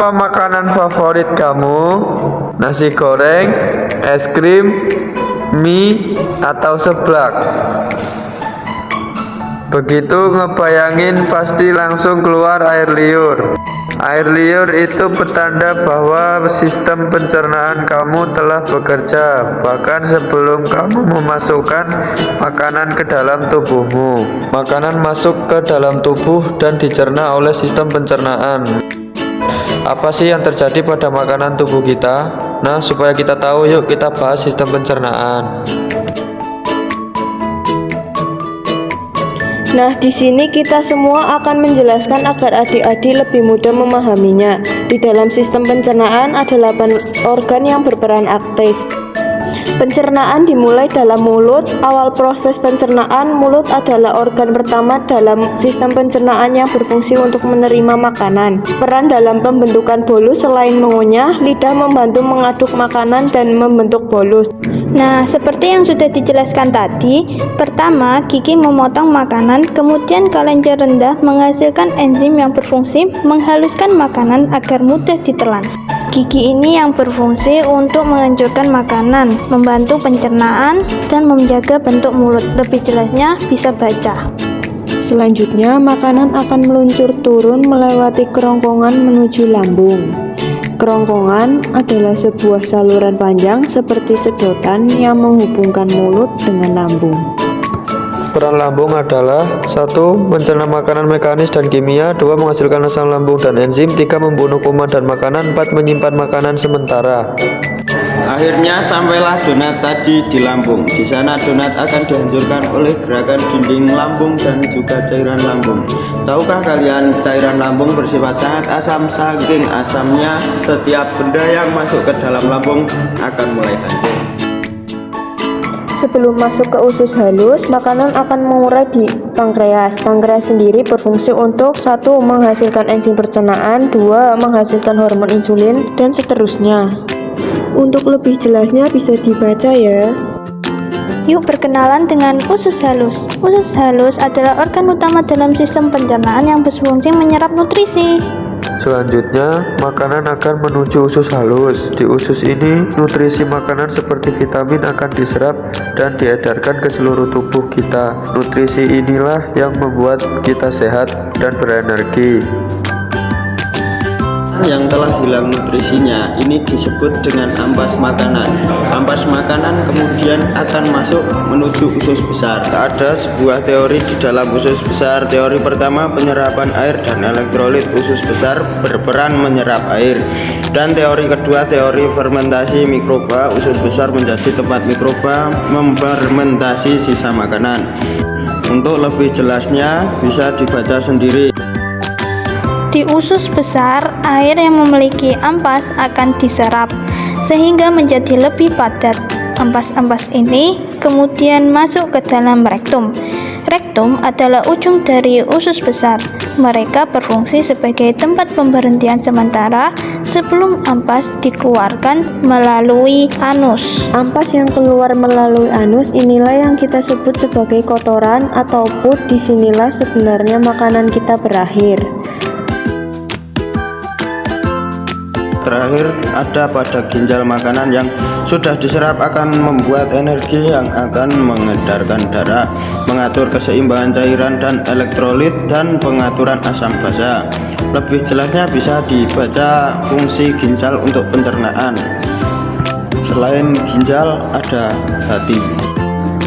Apa makanan favorit kamu? Nasi goreng, es krim, mie, atau seblak? Begitu ngebayangin pasti langsung keluar air liur. Air liur itu petanda bahwa sistem pencernaan kamu telah bekerja, bahkan sebelum kamu memasukkan makanan ke dalam tubuhmu. Makanan masuk ke dalam tubuh dan dicerna oleh sistem pencernaan. Apa sih yang terjadi pada makanan tubuh kita? Nah, supaya kita tahu, yuk kita bahas sistem pencernaan. Nah, di sini kita semua akan menjelaskan agar adik-adik lebih mudah memahaminya. Di dalam sistem pencernaan ada 8 organ yang berperan aktif. Pencernaan dimulai dalam mulut. Awal proses pencernaan, mulut adalah organ pertama dalam sistem pencernaan yang berfungsi untuk menerima makanan. Peran dalam pembentukan bolus selain mengunyah, lidah membantu mengaduk makanan dan membentuk bolus. Nah, seperti yang sudah dijelaskan tadi, pertama gigi memotong makanan, kemudian kelenjar rendah menghasilkan enzim yang berfungsi menghaluskan makanan agar mudah ditelan. Gigi ini yang berfungsi untuk menghancurkan makanan, membantu pencernaan, dan menjaga bentuk mulut. Lebih jelasnya bisa baca. Selanjutnya, makanan akan meluncur turun melewati kerongkongan menuju lambung. Kerongkongan adalah sebuah saluran panjang seperti sedotan yang menghubungkan mulut dengan lambung. Peran lambung adalah 1. Mencerna makanan mekanis dan kimia, 2. Menghasilkan asam lambung dan enzim, 3. Membunuh kuman dan makanan, 4. Menyimpan makanan sementara. Akhirnya sampailah donat tadi di lambung. Di sana donat akan dihancurkan oleh gerakan dinding lambung dan juga cairan lambung. Tahukah kalian, cairan lambung bersifat sangat asam. Saking asamnya, setiap benda yang masuk ke dalam lambung akan mulai hancur. Sebelum masuk ke usus halus, makanan akan mengurai di pankreas. Pankreas sendiri berfungsi untuk 1. Menghasilkan enzim pencernaan, 2. Menghasilkan hormon insulin, dan seterusnya. Untuk lebih jelasnya bisa dibaca ya. Yuk perkenalan dengan usus halus. Usus halus adalah organ utama dalam sistem pencernaan yang berfungsi menyerap nutrisi. Selanjutnya, makanan akan menuju usus halus. Di usus ini, nutrisi makanan seperti vitamin akan diserap dan diedarkan ke seluruh tubuh kita. Nutrisi inilah yang membuat kita sehat dan berenergi. Yang telah hilang nutrisinya ini disebut dengan ampas makanan. Ampas makanan kemudian akan masuk menuju usus besar. Ada sebuah teori di dalam usus besar. Teori pertama, penyerapan air dan elektrolit. Usus besar berperan menyerap air. Dan teori kedua, teori fermentasi mikroba. Usus besar menjadi tempat mikroba memfermentasi sisa makanan. Untuk lebih jelasnya bisa dibaca sendiri. Di usus besar, air yang memiliki ampas akan diserap sehingga menjadi lebih padat. Ampas-ampas ini kemudian masuk ke dalam rektum. Rektum adalah ujung dari usus besar. Mereka berfungsi sebagai tempat pemberhentian sementara sebelum ampas dikeluarkan melalui anus. Ampas yang keluar melalui anus inilah yang kita sebut sebagai kotoran atau put. Disinilah sebenarnya makanan kita berakhir. Terakhir ada pada ginjal. Makanan yang sudah diserap akan membuat energi yang akan mengedarkan darah, mengatur keseimbangan cairan dan elektrolit, dan pengaturan asam basa. Lebih jelasnya bisa dibaca fungsi ginjal untuk pencernaan. Selain ginjal ada hati.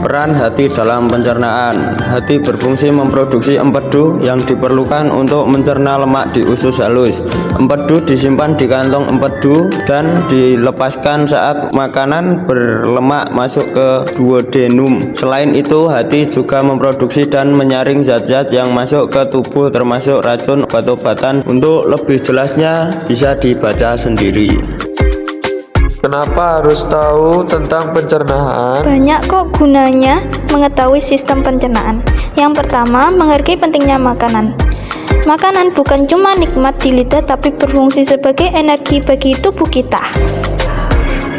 Peran hati dalam pencernaan. Hati berfungsi memproduksi empedu yang diperlukan untuk mencerna lemak di usus halus. Empedu disimpan di kantong empedu dan dilepaskan saat makanan berlemak masuk ke duodenum. Selain itu, hati juga memproduksi dan menyaring zat-zat yang masuk ke tubuh termasuk racun, obat-obatan. Untuk lebih jelasnya bisa dibaca sendiri. Kenapa harus tahu tentang pencernaan? Banyak kok gunanya mengetahui sistem pencernaan. Yang pertama, menghargai pentingnya makanan. Makanan bukan cuma nikmat di lidah tapi berfungsi sebagai energi bagi tubuh kita.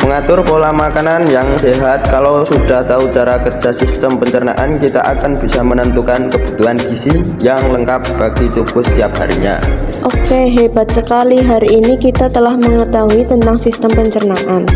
mengatur pola makanan yang sehat. Kalau sudah tahu cara kerja sistem pencernaan, kita akan bisa menentukan kebutuhan gizi yang lengkap bagi tubuh setiap harinya. Oke, hebat sekali. Hari ini kita telah mengetahui tentang sistem pencernaan.